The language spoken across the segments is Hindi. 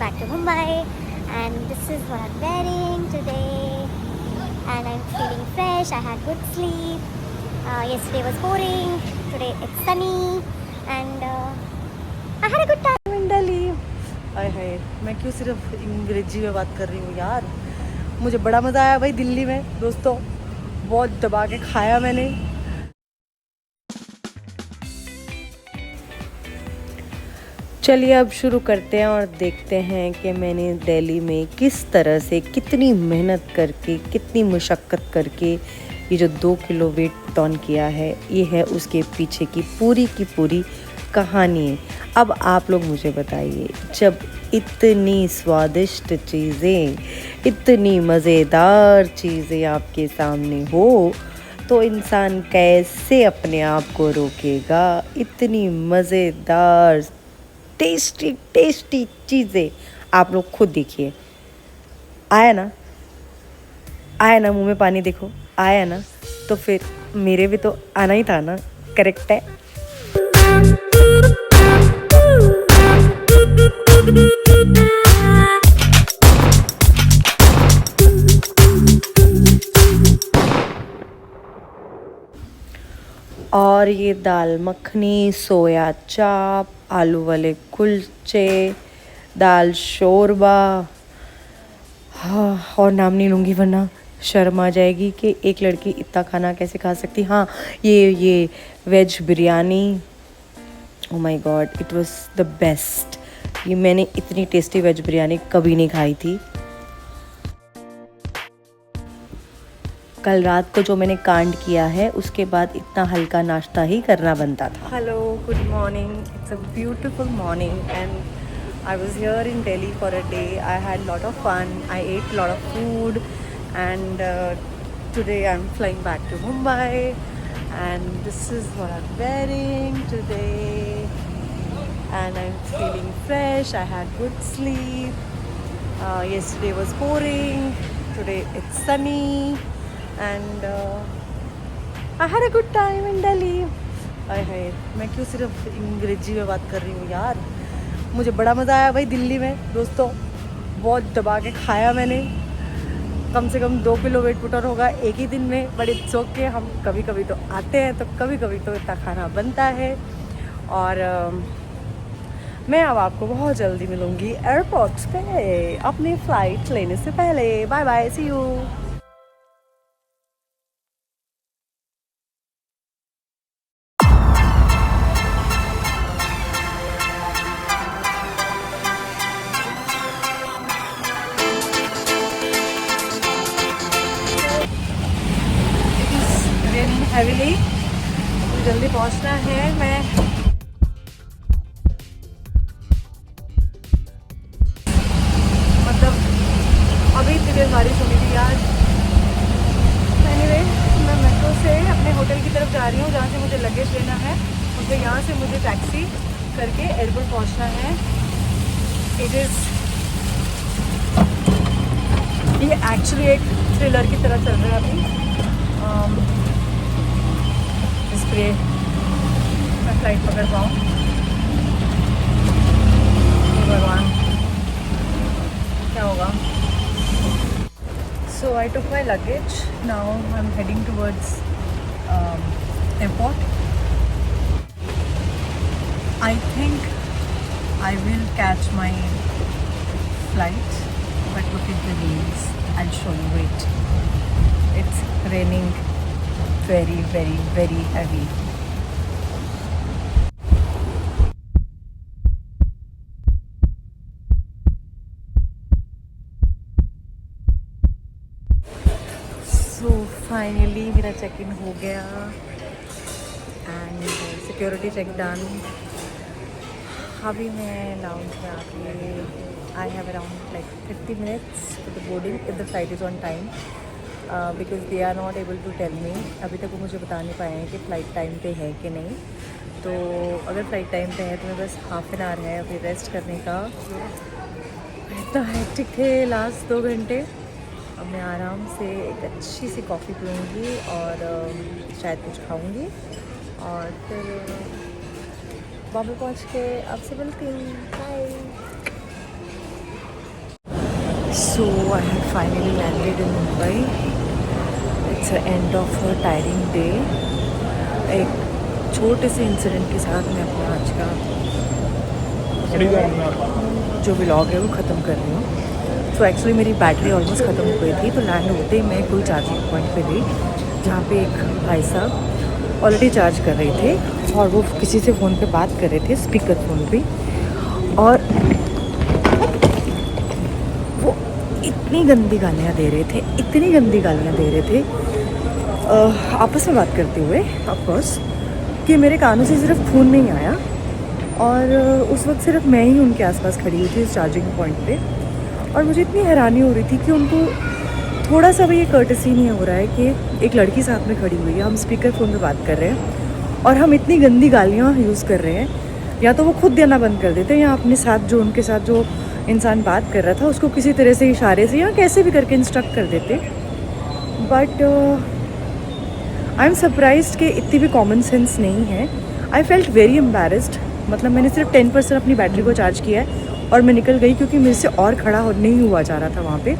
back to Mumbai, and this is what I'm wearing today. And I'm feeling fresh. I had good sleep. Yesterday was boring. Today it's sunny, and I had a good time in Delhi. हाय हाय, मैं क्यों सिर्फ अंग्रेजी में बात कर रही हूँ यार। मुझे बड़ा मज़ा आया भाई दिल्ली में दोस्तों, बहुत दबा के खाया मैंने। चलिए अब शुरू करते हैं और देखते हैं कि मैंने दिल्ली में किस तरह से कितनी मेहनत करके कितनी मुशक्क़त करके ये जो 2 किलो वेट पुट ऑन किया है, ये है उसके पीछे की पूरी कहानी। अब आप लोग मुझे बताइए, जब इतनी स्वादिष्ट चीज़ें, इतनी मज़ेदार चीज़ें आपके सामने हो तो इंसान कैसे अपने आप को रोकेगा। इतनी मज़ेदार टेस्टी चीज़ें आप लोग खुद देखिए। आया ना मुंह में पानी, देखो आया ना, तो फिर मेरे भी तो आना ही था ना। करेक्ट है। और ये दाल मखनी, सोया चाप, आलू वाले कुलचे, दाल शोरबा, हाँ, और नाम नहीं लूँगी वरना शर्म आ जाएगी कि एक लड़की इतना खाना कैसे खा सकती। हाँ, ये veg biryani, oh my god, it was the best. ये मैंने इतनी टेस्टी वेज बिरयानी कभी नहीं खाई थी। कल रात को जो मैंने कांड किया है उसके बाद इतना हल्का नाश्ता ही करना बनता था। Hello, good morning. It's a beautiful morning and I was here in Delhi for a day. I had lot of fun, I ate lot of food and today I am flying back to Mumbai and this is what I am wearing today and I am feeling fresh. I had good sleep. Yesterday was boring. Today it's sunny. And I had a good time in Delhi. हाय, मैं क्यों सिर्फ अंग्रेजी में बात कर रही हूँ यार। मुझे बड़ा मज़ा आया भाई दिल्ली में दोस्तों, बहुत दबा के खाया मैंने। कम से कम 2 किलो वेट पुट ऑन होगा एक ही दिन में, बट इट्स ओके। हम कभी कभी तो आते हैं तो कभी कभी तो इतना खाना बनता है। और मैं अब आपको बहुत जल्दी मिलूँगी एयरपोर्ट पे अपनी फ़्लाइट लेने से पहले। Bye bye, see you. Heavily जल्दी पहुंचना है। मैं मतलब अभी इतनी देर बारिश होनी थी यार। एनीवे, मैं मेट्रो से अपने होटल की तरफ जा रही हूँ जहाँ से मुझे लगेज लेना है, और फिर यहाँ से मुझे टैक्सी करके एयरपोर्ट पहुँचना है। इट इज़ ये एक्चुअली एक थ्रिलर की तरह चल रहा है अभी। इसलिए मैं फ्लाइट पकड़ पाऊँ। भगवान, क्या होगा। So I took my luggage, now I am heading towards airport. I think I will catch my flight, but look at the rains. I'll show you. Wait, it's raining very heavy. So finally मेरा चेक इन हो गया एंड सिक्योरिटी चेक डन। अभी मैं लाउंज में आके I have around like 50 minutes for the boarding if the flight is on time. Because they are not able to tell me, अभी तक वो मुझे बता नहीं पाए हैं कि फ़्लाइट टाइम पे है कि नहीं। तो अगर फ़्लाइट टाइम पे है तो मैं बस हाफ एन आवर है अभी रेस्ट करने का। इतना हेक्टिक थे लास्ट 2 घंटे। अब मैं आराम से एक अच्छी सी कॉफ़ी पीऊँगी और शायद कुछ खाऊँगी और फिर बॉम्बे पहुँच के आपसे मिलती हूँ। Bye. So I have finally landed in Mumbai. It's the end of a tiring day. एक छोटे से इंसिडेंट के साथ मैं अपना आज का जो व्लॉग है वो ख़त्म कर रही हूँ। तो एक्चुअली मेरी बैटरी ऑलमोस्ट ख़त्म हो गई थी, तो लैंड होते ही मैं कोई चार्जिंग पॉइंट पे गई जहाँ पे एक भाई साहब ऑलरेडी चार्ज कर रहे थे और वो किसी से फ़ोन पे बात कर रहे थे, स्पीकर फ़ोन पे, और इतनी गंदी गालियाँ दे रहे थे, इतनी गंदी गालियाँ दे रहे थे आपस में बात करते हुए ऑफकोर्स, कि मेरे कानों से सिर्फ खून नहीं आया। और उस वक्त सिर्फ मैं ही उनके आसपास खड़ी हुई थी उस चार्जिंग पॉइंट पे, और मुझे इतनी हैरानी हो रही थी कि उनको थोड़ा सा भी ये कर्टसी नहीं हो रहा है कि एक लड़की साथ में खड़ी हुई है, हम स्पीकर फ़ोन पे बात कर रहे हैं और हम इतनी गंदी गालियाँ यूज़ कर रहे हैं। या तो वो खुद देना बंद कर देते या अपने साथ जो उनके साथ जो इंसान बात कर रहा था उसको किसी तरह से इशारे से या कैसे भी करके इंस्ट्रक्ट कर देते। बट आई एम सरप्राइज्ड कि इतनी भी कॉमन सेंस नहीं है। I felt very embarrassed. मतलब मैंने सिर्फ 10% अपनी बैटरी को चार्ज किया है और मैं निकल गई क्योंकि मेरे से और खड़ा नहीं हुआ जा रहा था वहाँ पे।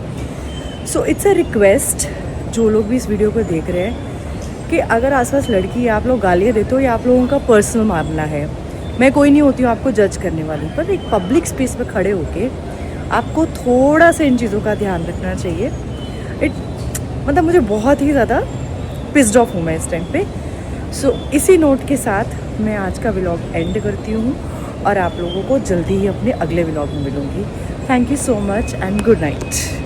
सो इट्स अ रिक्वेस्ट, जो लोग भी इस वीडियो को देख रहे हैं, कि अगर आसपास लड़की है, आप लोग गालियाँ देते हो या आप लोगों का पर्सनल मामला है, मैं कोई नहीं होती हूँ आपको जज करने वाली, पर एक पब्लिक स्पेस पे खड़े होके आपको थोड़ा सा इन चीज़ों का ध्यान रखना चाहिए। मतलब मुझे बहुत ही ज़्यादा पिस्ड ऑफ हूँ मैं इस टाइम पे। सो इसी नोट के साथ मैं आज का व्लॉग एंड करती हूँ और आप लोगों को जल्दी ही अपने अगले व्लॉग में मिलूँगी। Thank you so much and good night.